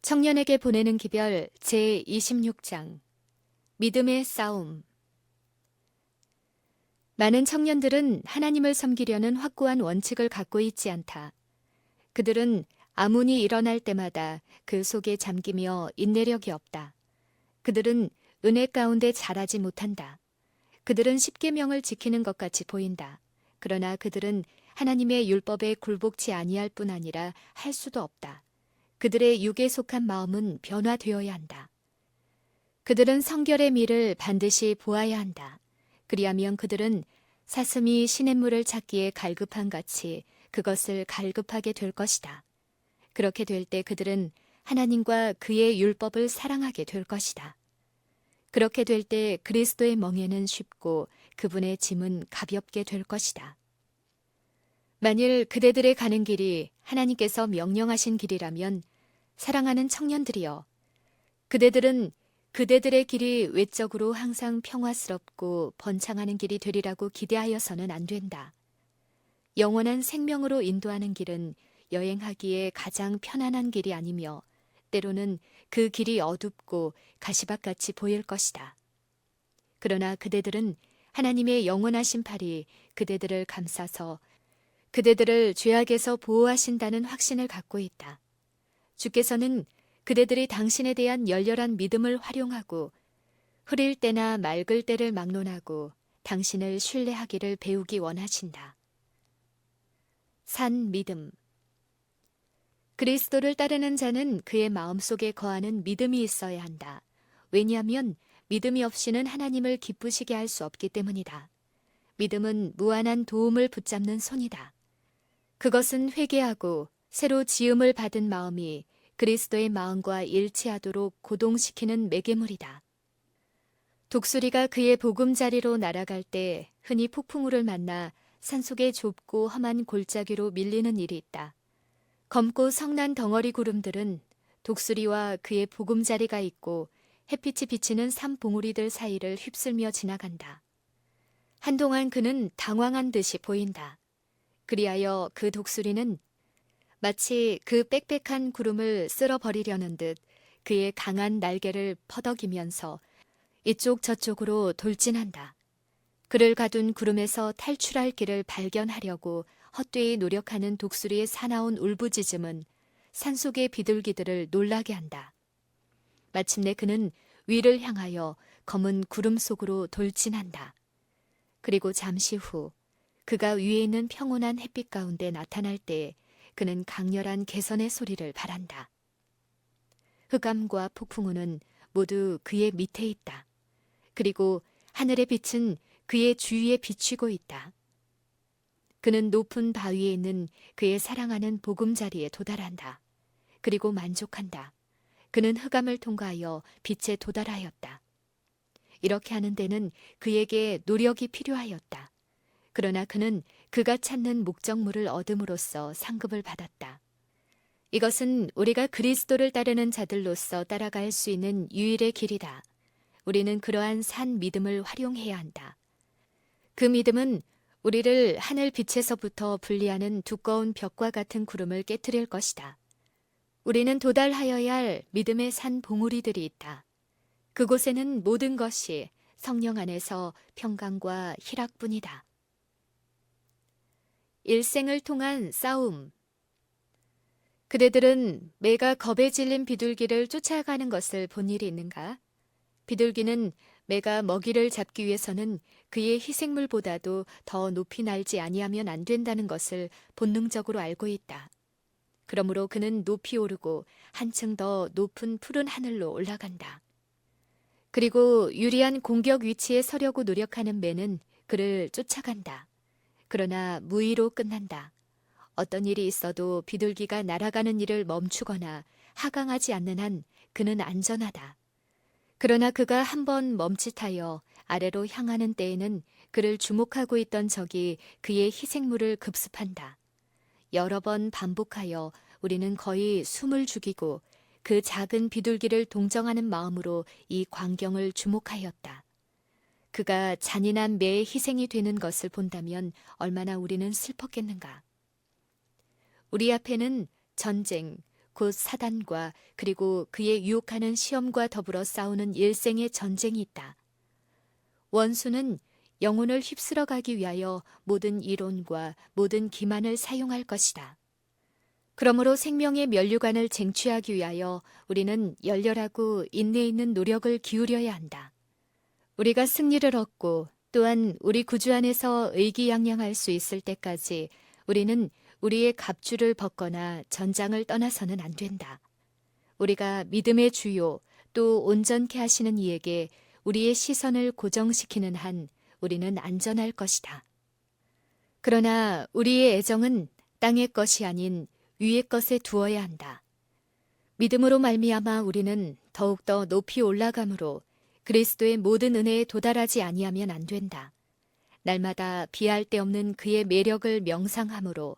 청년에게 보내는 기별 제26장 믿음의 싸움. 많은 청년들은 하나님을 섬기려는 확고한 원칙을 갖고 있지 않다. 그들은 아문이 일어날 때마다 그 속에 잠기며 인내력이 없다. 그들은 은혜 가운데 자라지 못한다. 그들은 십계명을 지키는 것 같이 보인다. 그러나 그들은 하나님의 율법에 굴복치 아니할 뿐 아니라 할 수도 없다. 그들의 육에 속한 마음은 변화되어야 한다. 그들은 성결의 미를 반드시 보아야 한다. 그리하면 그들은 사슴이 시냇물을 찾기에 갈급한 같이 그것을 갈급하게 될 것이다. 그렇게 될 때 그들은 하나님과 그의 율법을 사랑하게 될 것이다. 그렇게 될 때 그리스도의 멍에는 쉽고 그분의 짐은 가볍게 될 것이다. 만일 그대들의 가는 길이 하나님께서 명령하신 길이라면 사랑하는 청년들이여, 그대들은 그대들의 길이 외적으로 항상 평화스럽고 번창하는 길이 되리라고 기대하여서는 안 된다. 영원한 생명으로 인도하는 길은 여행하기에 가장 편안한 길이 아니며 때로는 그 길이 어둡고 가시밭같이 보일 것이다. 그러나 그대들은 하나님의 영원하신 팔이 그대들을 감싸서 그대들을 죄악에서 보호하신다는 확신을 갖고 있다. 주께서는 그대들이 당신에 대한 열렬한 믿음을 활용하고 흐릴 때나 맑을 때를 막론하고 당신을 신뢰하기를 배우기 원하신다. 산 믿음. 그리스도를 따르는 자는 그의 마음속에 거하는 믿음이 있어야 한다. 왜냐하면 믿음이 없이는 하나님을 기쁘시게 할 수 없기 때문이다. 믿음은 무한한 도움을 붙잡는 손이다. 그것은 회개하고 새로 지음을 받은 마음이 그리스도의 마음과 일치하도록 고동시키는 매개물이다. 독수리가 그의 보금자리로 날아갈 때 흔히 폭풍우를 만나 산속의 좁고 험한 골짜기로 밀리는 일이 있다. 검고 성난 덩어리 구름들은 독수리와 그의 보금자리가 있고 햇빛이 비치는 산봉우리들 사이를 휩쓸며 지나간다. 한동안 그는 당황한 듯이 보인다. 그리하여 그 독수리는 마치 그 빽빽한 구름을 쓸어버리려는 듯 그의 강한 날개를 퍼덕이면서 이쪽 저쪽으로 돌진한다. 그를 가둔 구름에서 탈출할 길을 발견하려고 헛되이 노력하는 독수리의 사나운 울부짖음은 산속의 비둘기들을 놀라게 한다. 마침내 그는 위를 향하여 검은 구름 속으로 돌진한다. 그리고 잠시 후 그가 위에 있는 평온한 햇빛 가운데 나타날 때 그는 강렬한 개선의 소리를 바란다. 흑암과 폭풍우는 모두 그의 밑에 있다. 그리고 하늘의 빛은 그의 주위에 비추고 있다. 그는 높은 바위에 있는 그의 사랑하는 보금자리에 도달한다. 그리고 만족한다. 그는 흑암을 통과하여 빛에 도달하였다. 이렇게 하는 데는 그에게 노력이 필요하였다. 그러나 그는 그가 찾는 목적물을 얻음으로써 상급을 받았다. 이것은 우리가 그리스도를 따르는 자들로서 따라갈 수 있는 유일의 길이다. 우리는 그러한 산 믿음을 활용해야 한다. 그 믿음은 우리를 하늘 빛에서부터 분리하는 두꺼운 벽과 같은 구름을 깨트릴 것이다. 우리는 도달하여야 할 믿음의 산 봉우리들이 있다. 그곳에는 모든 것이 성령 안에서 평강과 희락뿐이다. 일생을 통한 싸움. 그대들은 매가 겁에 질린 비둘기를 쫓아가는 것을 본 일이 있는가? 비둘기는 매가 먹이를 잡기 위해서는 그의 희생물보다도 더 높이 날지 아니하면 안 된다는 것을 본능적으로 알고 있다. 그러므로 그는 높이 오르고 한층 더 높은 푸른 하늘로 올라간다. 그리고 유리한 공격 위치에 서려고 노력하는 매는 그를 쫓아간다. 그러나 무의로 끝난다. 어떤 일이 있어도 비둘기가 날아가는 일을 멈추거나 하강하지 않는 한 그는 안전하다. 그러나 그가 한번 멈칫하여 아래로 향하는 때에는 그를 주목하고 있던 적이 그의 희생물을 급습한다. 여러 번 반복하여 우리는 거의 숨을 죽이고 그 작은 비둘기를 동정하는 마음으로 이 광경을 주목하였다. 그가 잔인한 매의 희생이 되는 것을 본다면 얼마나 우리는 슬펐겠는가. 우리 앞에는 전쟁, 곧 사단과 그리고 그의 유혹하는 시험과 더불어 싸우는 일생의 전쟁이 있다. 원수는 영혼을 휩쓸어 가기 위하여 모든 이론과 모든 기만을 사용할 것이다. 그러므로 생명의 면류관을 쟁취하기 위하여 우리는 열렬하고 인내 있는 노력을 기울여야 한다. 우리가 승리를 얻고 또한 우리 구주 안에서 의기양양할 수 있을 때까지 우리는 우리의 갑주를 벗거나 전장을 떠나서는 안 된다. 우리가 믿음의 주요 또 온전케 하시는 이에게 우리의 시선을 고정시키는 한 우리는 안전할 것이다. 그러나 우리의 애정은 땅의 것이 아닌 위의 것에 두어야 한다. 믿음으로 말미암아 우리는 더욱더 높이 올라감으로 그리스도의 모든 은혜에 도달하지 아니하면 안 된다. 날마다 비할 데 없는 그의 매력을 명상함으로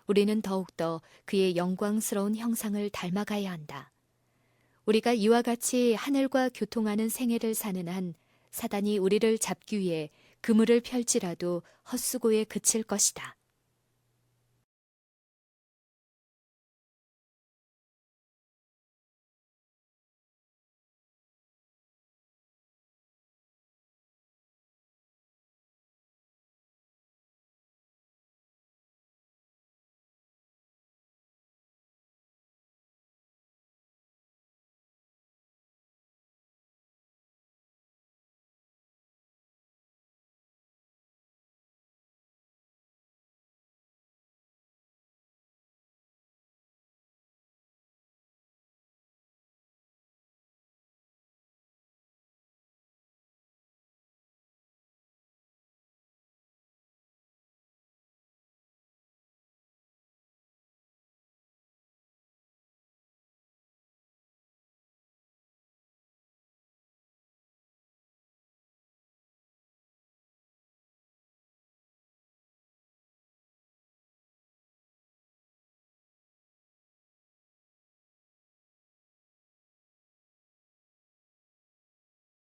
우리는 더욱더 그의 영광스러운 형상을 닮아가야 한다. 우리가 이와 같이 하늘과 교통하는 생애를 사는 한 사단이 우리를 잡기 위해 그물을 펼지라도 헛수고에 그칠 것이다.